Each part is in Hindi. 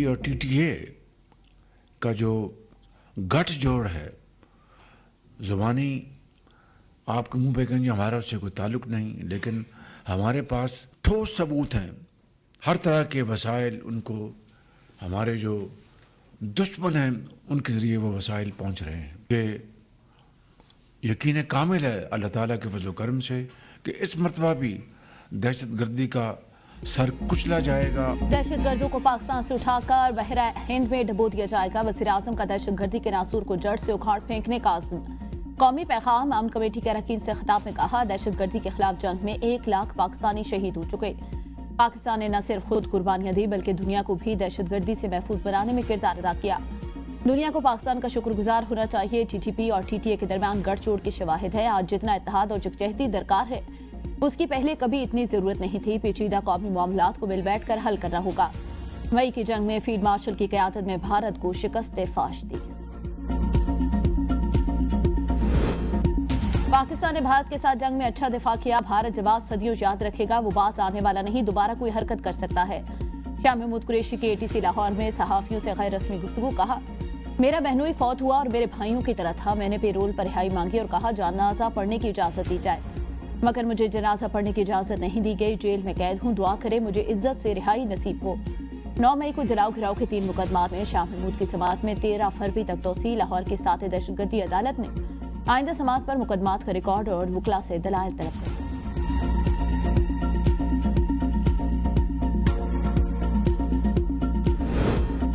टीटीपी और टीटीए का जो गठजोड़ है, ज़ुबानी आपके मुंह पे कहेंगे हमारा उससे कोई ताल्लुक़ नहीं, लेकिन हमारे पास ठोस सबूत हैं। हर तरह के वसाइल उनको, हमारे जो दुश्मन हैं उनके ज़रिए वो वसाइल पहुंच रहे हैं। ये यकीन कामिल है अल्लाह ताला के फज़ल व करम से कि इस मरतबा भी दहशतगर्दी का सर कुचला जाएगा। दहशतगर्दों को पाकिस्तान से उठाकर बहरा हिंद में डबो दिया जाएगा। वज़ीर आज़म का दहशतगर्दी के नासूर को जड़ से उखाड़ फेंकने का आज़म। कौमी पैगाम अमन कमेटी के अरकान से खिताब में कहा, दहशतगर्दी के खिलाफ जंग में 1 लाख पाकिस्तानी शहीद हो चुके। पाकिस्तान ने न सिर्फ खुद कुर्बानियां दी बल्कि दुनिया को भी दहशतगर्दी से महफूज बनाने में किरदार अदा किया। दुनिया को पाकिस्तान का शुक्रगुजार होना चाहिए। टीटीपी और टीटीए के दरमियान गठजोड़ की शवाहिद है। आज जितना इत्तेहाद और यकजहती दरकार है उसकी पहले कभी इतनी जरूरत नहीं थी। पेचीदा कौमी मामलात को मिल बैठ कर हल करना होगा। मई की जंग में फील्ड मार्शल की क़यादत में भारत को शिकस्त फाश दी। पाकिस्तान ने भारत के साथ जंग में अच्छा दिफा किया। भारत जवाब सदियों याद रखेगा। वो बाज आने वाला नहीं, दोबारा कोई हरकत कर सकता है। शाह महमूद कुरैशी के एटीसी लाहौर में सहाफियों से गैर रस्मी गुफ्तगू। कहा, मेरा बहनोई फौत हुआ और मेरे भाइयों की तरह था। मैंने पेरोल पर रिहाई मांगी और कहा जनाजा पढ़ने की इजाजत दी जाए, मगर मुझे जनाजा पढ़ने की इजाजत नहीं दी गई। जेल में कैद हूँ, दुआ करे मुझे इज्जत से रिहाई नसीब हो। 9 मई को जलाओ घिराव के 3 मुकदमात में शाह महमूद की समाअत में 13 फरवरी तक तोसी। लाहौर की साथ दहशतगर्दी अदालत ने आइंदा समाअत पर मुकदमात का रिकॉर्ड और वकला से दलाइल तलब कर।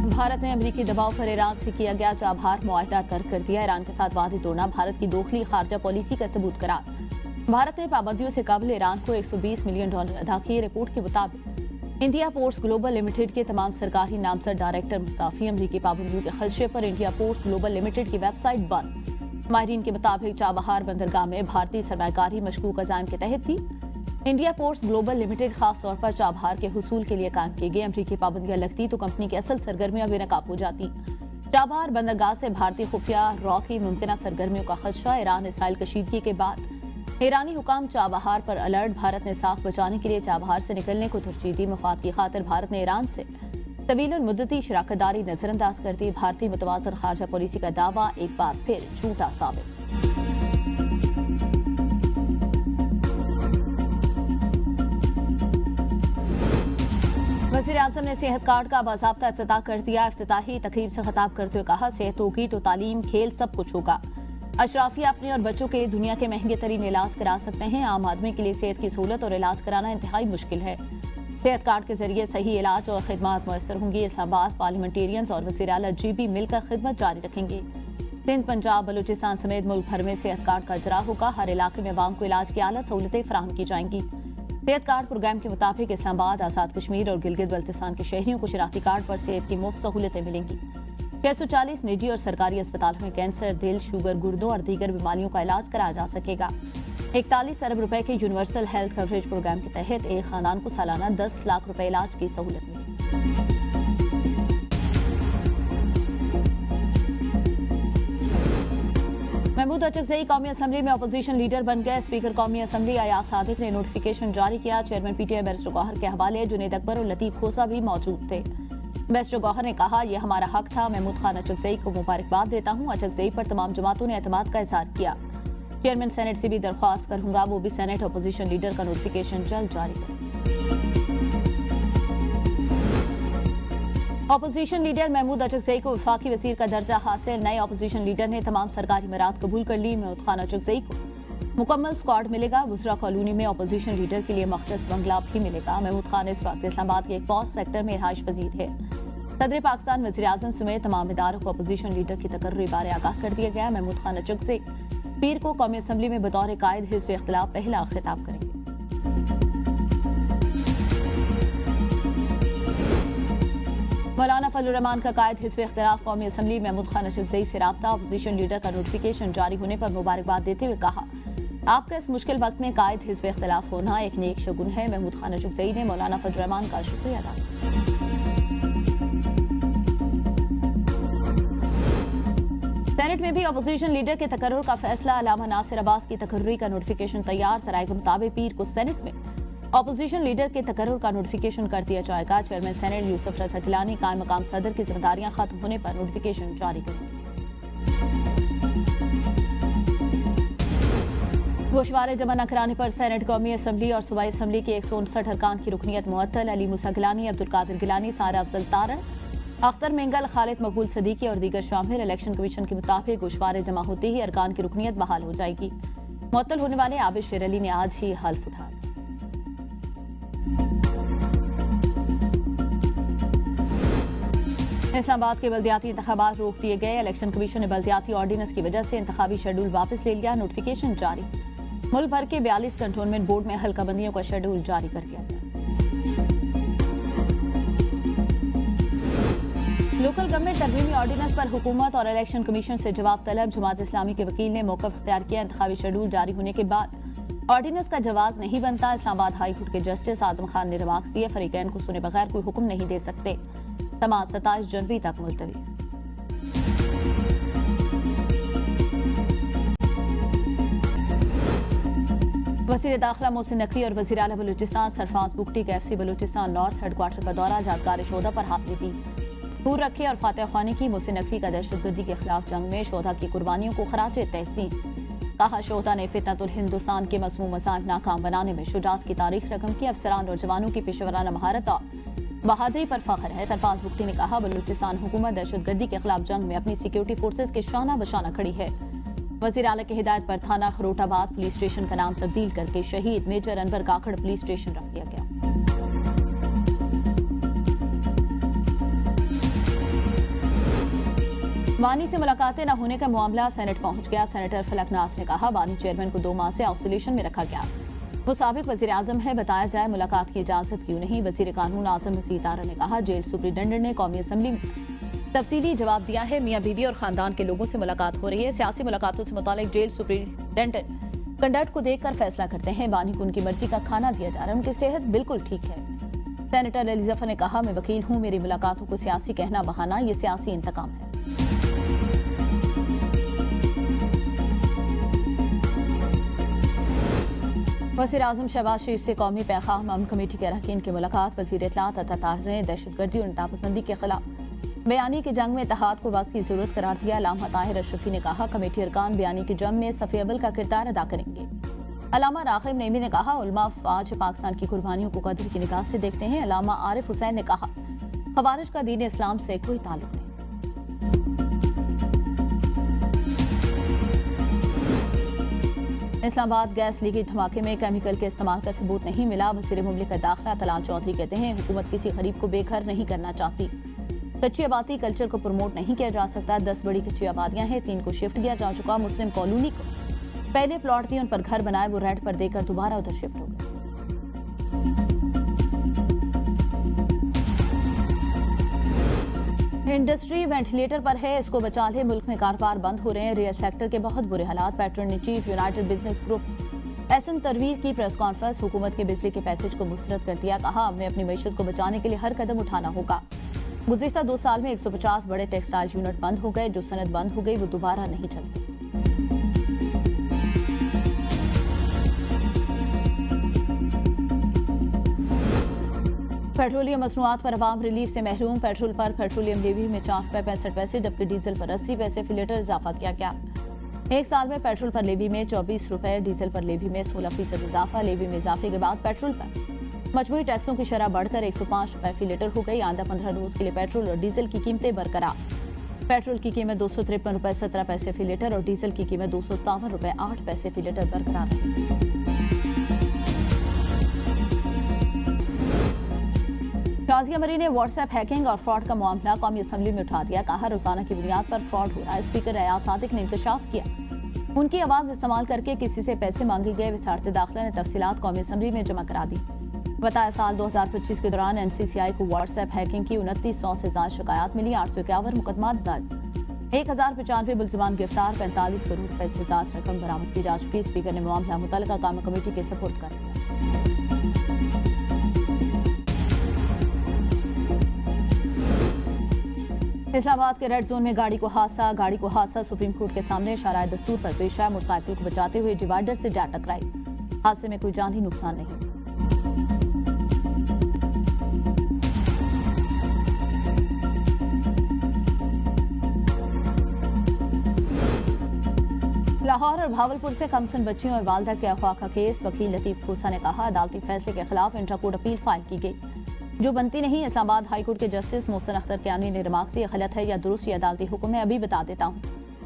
भारत ने अमेरिकी दबाव पर ईरान से किया गया चाबहार मुआहदा तर्क कर दिया। ईरान के साथ वादे तोड़ना भारत की दोखली खारजा पॉलिसी का सबूत करार। भारत ने पाबंदियों से कबल ईरान को $120 मिलियन अदा किए। रिपोर्ट के मुताबिक इंडिया पोर्ट्स ग्लोबल लिमिटेड के तमाम सरकारी नामजद डायरेक्टर मुस्ताफी। अमरीकी पाबंदियों के खदशे पर इंडिया पोर्ट्स ग्लोबल लिमिटेड की वेबसाइट बंद। माहिरीन के मुताबिक चाबहार बंदरगाह में भारतीय सरमायाकारी मशकूक अज़ाइम के तहत थी। इंडिया पोर्ट्स ग्लोबल लिमिटेड खास तौर पर चाबहार के हुसूल के लिए काम किए गए। अमरीकी पाबंदियां लगती तो कंपनी की असल सरगर्मियां बेनकाब हो जाती। चाबहार बंदरगाह से भारतीय खुफिया रॉ की मुमकिन सरगर्मियों का खदशा। ईरान इसराइल कशीदगी के बाद ईरानी हुकाम चाबहार पर अलर्ट। भारत ने साख बचाने के लिए चाबहार से निकलने को तरजीह दी। मफाद की खातिर भारत ने ईरान से तवील मुद्दती शराकतदारी नजरअंदाज कर दी। भारतीय मुतवाज़न खारजा पॉलिसी का दावा एक बार फिर झूठा साबित। वज़ीर आज़म ने सेहत कार्ड का बाज़ाब्ता इफ्तिताह कर दिया। इफ्तिताही तकरीब से खिताब करते हुए कहा, सेहत होगी तो तालीम, खेल सब कुछ होगा। अशराफिया अपने और बच्चों के दुनिया के महंगे तरीन इलाज करा सकते हैं। आम आदमी के लिए सेहत की सहूलत और इलाज कराना इंतहाई मुश्किल है। सेहत कार्ड के जरिए सही इलाज और खिदमत मुयसर होंगी। इस्लामाबाद पार्लियामेंटेरियंस और वज़ीर आला GB मिलकर खिदमत जारी रखेंगे। सिंध, पंजाब, बलूचिस्तान समेत मुल्क भर में सेहत कार्ड का इजरा होगा। हर इलाके में अवाम को इलाज की आला सहूलतें फराहम की जाएंगी। सेहत कार्ड प्रोग्राम के मुताबिक इस्लामाबाद, आज़ाद कश्मीर और गिलगित बल्तिस्तान के शहरियों को शनाख्ती कार्ड पर सेहत की मुफ्त सहूलतें मिलेंगी। 640 निजी और सरकारी अस्पतालों में कैंसर, दिल, शुगर, गुर्दों और दीगर बीमारियों का इलाज कराया जा सकेगा। 41 अरब रुपए के यूनिवर्सल हेल्थ कवरेज प्रोग्राम के तहत एक खानदान को सालाना 10 लाख रुपए इलाज की सहूलत मिलेगी। महमूद अचकज़ई कौमी असम्बली में अपोजिशन लीडर बन गए। स्पीकर कौमी असम्बली अयाज सादिक ने नोटिफिकेशन जारी किया। चेयरमैन PTI बैरिस्टर गौहर के हवाले जुनैद अकबर और लतीफ खोसा भी मौजूद थे। बैरिस्टर गौहर ने कहा, यह हमारा हक था। महमूद खान अचकज़ई को मुबारकबाद देता हूँ। अचकज़ई पर तमाम जमातों ने एतमाद का इज़हार किया। चेयरमैन सेनेट से भी दरख्वास्त करूंगा, वो भी सेनेट अपोजिशन लीडर का नोटिफिकेशन जल्द जारी करें। अपोजिशन लीडर महमूद अचकज़ई को वफाकी वज़ीर का दर्जा हासिल। नए अपोजिशन लीडर ने तमाम सरकारी मराद कबूल कर ली। महमूद खान अचकज़ई को मुकम्मल स्क्वाड मिलेगा। वुज़रा कॉलोनी में अपोजिशन लीडर के लिए मख्तस बंगला भी मिलेगा। महमूद खान इस वक्त इस्लामाबाद के एक पॉश सेक्टर में रिहाइश पजीर है। सदर पाकिस्तान, वज़ीर आज़म समेत तमाम इदारों को अपोजिशन लीडर की तकर्री बारे आगाह कर दिया गया। महमूद खान अचकज़ई पीर को कौमी असम्बली में बतौर कायद हिज़्ब इख्तिलाफ पहला खिताब करेंगे। मौलाना फजलुर रहमान का कायद हिज़्ब इख्तिलाफ कौमी असम्बली महमूद खान अचकज़ई से राब्ता। अपोजिशन लीडर का नोटिफिकेशन जारी होने पर मुबारकबाद देते हुए कहा, आपका इस मुश्किल वक्त में कायद हिज़्ब इख्तिलाफ होना एक नेक शगुन है। महमूद खान अचकज़ई ने मौलाना फजलुर रहमान का शुक्रिया अदा किया। सेनेट में भी अपोजिशन लीडर के तकर्रुर का फैसला। अलामा नासिर अब्बास की तकर्री का नोटिफिकेशन तैयार। ज़राए के मुताबिक पीर को सेनेट में ऑपोजिशन लीडर के तकर्रुर का नोटिफिकेशन कर दिया जाएगा। चेयरमैन सेनेट यूसुफ रजा गिलानी कायम मकाम सदर की जिम्मेदारियां खत्म होने पर नोटिफिकेशन जारी करेंगे। गोशवारे जमा न कराने पर सेनेट, कौमी असम्बली और सूबाई असम्बली के 159 अरकान की रुकनीत मुअत्तल। अली मूसा गिलानी, अब्दुल कादिर गिलानी, सारा अफजल तारण, अख्तर मेंगल, खालिद मकबूल सदीकी और दीगर शामिल। इलेक्शन कमीशन के मुताबिक गोशवारे जमा होते ही अरकान की रुकनीत बहाल हो जाएगी। मुअत्तल होने वाले आबिद शेर अली ने आज ही हल्फ उठाया। इस्लामाबाद के बल्दियाती इंतखाबात रोक दिए गए। इलेक्शन कमीशन ने बल्दियाती ऑर्डिनेंस की वजह से इंतखाबी शेड्यूल वापस ले लिया। नोटिफिकेशन जारी। मुल्क भर के 42 कंटोनमेंट बोर्ड में हल्का बंदियों का शेड्यूल जारी कर दिया गया। लोकल गवर्नमेंट तरमीमी ऑर्डिनेंस पर हुकूमत और इलेक्शन कमीशन से जवाब तलब। जमात इस्लामी के वकील ने मौक़िफ़ इख्तियार किया। इंतखाबी शेड्यूल जारी होने के बाद ऑर्डिनेंस का जवाब नहीं बनता। इस्लामाबाद हाई कोर्ट के जस्टिस आजम खान ने रिमार्क्स दिए। फरीकैन को सुने बगैर कोई हुक्म नहीं दे सकते। समाअत 27 जनवरी तक मुलतवी। वज़ीर दाखिला मोहसिन नकवी और वज़ीर आला बलूचिस्तान सरफराज बुगटी का FC बलूचिस्तान नॉर्थ हेडक्वार्टर का दौरा। यादगार शोधा पर हासिल दी। दूर रखे और फातह ख्वानी की। मोहसिन नकवी का दहशतगर्दी के खिलाफ जंग में शोधा की कुर्बानियों को खराज तहसीन। कहा, शोधा ने फितनतुल हिंदुस्तान के मज़मूम मज़ाहिब नाकाम बनाने में शुजाअत की तारीख रकम की। अफसरान और जवानों की पेशेवराना महारत और बहादुरी पर फख्र है। सरफराज बुगटी ने कहा, बलूचिस्तान हुकूमत दहशतगर्दी के खिलाफ जंग में अपनी सिक्योरिटी फोर्सेज के शाना बशाना खड़ी है। वज़ीर आला की हिदायत पर थाना खरोटाबाद पुलिस स्टेशन का नाम तब्दील करके शहीद मेजर अनवर काकड़ पुलिस स्टेशन रख दिया गया। वानी से मुलाकातें न होने का मामला सेनेट पहुंच गया। सेनेटर फलकनास ने कहा, वानी चेयरमैन को 2 माह से आइसोलेशन में रखा गया। वो साबिक वज़ीर आज़म है, बताया जाए मुलाकात की इजाजत क्यों नहीं। वज़ीर कानून आज़म मसीह तारा ने कहा, जेल सुप्रिटेंडेंट ने कौमी असम्बली में तफसीली जवाब दिया है। मियाँ बीवी और खानदान के लोगों से मुलाकात हो रही है। सियासी मुलाकातों से मुतालिक जेल सुप्रिटेंडेंट कंडक्ट को देखकर फैसला करते हैं। बानी को उनकी मर्जी का खाना दिया जा रहा है। उनकी सेहत बिल्कुल ठीक है। सेनेटर अली जफर ने कहा, मैं वकील हूँ, मेरी मुलाकातों को सियासी कहना बहाना, ये सियासी इंतकाम है। वज़ीर आज़म शहबाज शरीफ से कौमी पैगाम अमन कमेटी के अरकान की मुलाकात। वज़ीर इत्तलात अता तार ने दहशतगर्दी और इंतहापसंदी के खिलाफ बयानी की जंग में इत्तेहाद को वक्त की जरूरत करार दिया। अल्लामा ताहिर अशरफी ने कहा, कमेटी अरकान बयानी की जंग में सफ़े अव्वल का किरदार अदा करेंगे। अल्लामा राग़िब नईमी ने कहा, उलमा फ़ौज पाकिस्तान की कुर्बानियों को कदर की निगाह से देखते हैं। अल्लामा आरिफ हुसैन ने कहा, ख़वारिज का दीन इस्लाम से कोई ताल्लुक नहीं। इस्लामाबाद गैस लीकेज धमाके में केमिकल के इस्तेमाल का सबूत नहीं मिला। वज़ीर मुमलिकत दाखिला तलाल चौधरी कहते हैं, हुकूमत किसी गरीब को बेघर नहीं करना चाहती। कच्ची आबादी कल्चर को प्रमोट नहीं किया जा सकता। 10 बड़ी कच्ची आबादियां हैं, 3 को शिफ्ट किया जा चुका। मुस्लिम कॉलोनी को पहले प्लॉट दिए, उन पर घर बनाए, वो रेंट पर देकर दोबारा उधर शिफ्ट हो गए। इंडस्ट्री वेंटिलेटर पर है, इसको बचा ले। मुल्क में कारोबार बंद हो रहे हैं। रियल सेक्टर के बहुत बुरे हालात। पैट्रन ने chief united business group SM Tanvir की प्रेस कॉन्फ्रेंस। हुकूमत के बिजली के पैकेज को मुस्तरद कर दिया। कहा, हमें अपनी मईशत को बचाने के लिए हर कदम उठाना होगा। गुज़िश्ता 2 साल में 150 बड़े टेक्सटाइल यूनिट बंद हो गए। जो सनत बंद हो गई वो दोबारा नहीं चल सकती। पेट्रोलियम मसनूआत पर अवाम रिलीफ से महरूम। पेट्रोल पर पेट्रोलियम लेवी में 4 रुपये 65 पैसे, जबकि डीजल पर 80 पैसे फी लीटर इजाफा किया गया। 1 साल में पेट्रोल पर लेवी में 24 रुपये, डीजल पर लेवी में 16% इजाफा। लेवी में इजाफे के बाद पेट्रोल पर मजमूई टैक्सों की शरह बढ़कर 105 रुपये फी लीटर हो गई। आंदा 15 रोज के लिए पेट्रोल और डीजल की कीमतें बरकरार। पेट्रोल की कीमत 253 रुपये 17 पैसे फी लीटर और डीजल की कीमत 257 रुपये 8 पैसे फी लीटर बरकरार है। शाजिया मरी ने व्हाट्सएप हैकिंग और फ्रॉड का मामला कौमी असम्बली में उठा दिया। कहा, रोजाना की बुनियाद पर फ्रॉड हो रहा है। स्पीकर अयाज सादिक ने इंकशाफ किया। उनकी आवाज इस्तेमाल करके किसी से पैसे मांगे गए। वजारत दाखिला ने तफसीलात कौमी असम्बली में जमा करा दी। बताया, साल 2025 के दौरान NCCI को व्हाट्सएप हैकिंग की 2900 से ज्यादा शिकायत मिली। 851 मुकदमात दर्ज, 1095 मुलजिमान गिरफ्तार, 45 करोड़ रुपए से ज्यादा रकम बरामद की जा चुकी। स्पीकर ने मामला मुतल्लिका कायम कमेटी के सपुर्द कर दिया। इस्लामाबाद के रेड जोन में गाड़ी को हादसा सुप्रीम कोर्ट के सामने शराय दस्तूर पर पेश आया। मोटरसाइकिल को बचाते हुए डिवाइडर से जा टकराई। हादसे में कोई जानी नुकसान नहीं। लाहौर और भावलपुर से कमसन बच्चियों और वालदा के अगवा का केस। वकील लतीफ खोसा ने कहा, अदालती फैसले के खिलाफ इंट्रा कोर्ट अपील फाइल की गई जो बनती नहीं। इस्लामाबाद हाईकोर्ट के जस्टिस मोहसिन अख्तर कियानी ने रिमार्क से, यह गलत है या दुरुस्त, ये अदालती हुक्म है, अभी बता देता हूँ।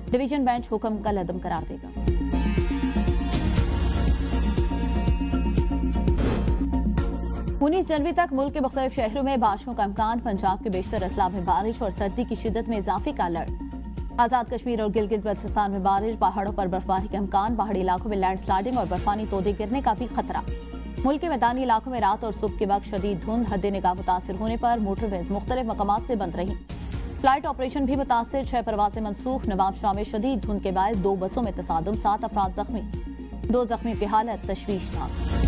डिवीजन बेंच हुक्म कल अदम करार देगा। 19 जनवरी तक मुल्क के मुख्तलिफ शहरों में बारिशों का इम्कान। पंजाब के बेशतर अजला में बारिश और सर्दी की शिद्दत में इजाफे का अलर्ट। आजाद कश्मीर और गिलगित बल्तिस्तान में बारिश, पहाड़ों पर बर्फबारी का इम्कान। पहाड़ी इलाकों में लैंडस्लाइडिंग और बर्फानी तोदे गिरने का भी खतरा। मुल्क के मैदानी इलाकों में रात और सुबह के वक्त शदीद धुंध, हद निगाह मुतासिर होने पर मोटरवेज मुख्तलिफ मकामात से बंद रही। फ्लाइट ऑपरेशन भी मुतासिर, 6 परवाजें मनसूख। नवाब शाह में शदीद धुंध के बाद 2 बसों में तसादुम, 7 अफराद जख्मी। 2 जख्मियों की हालत तशवीशनाक।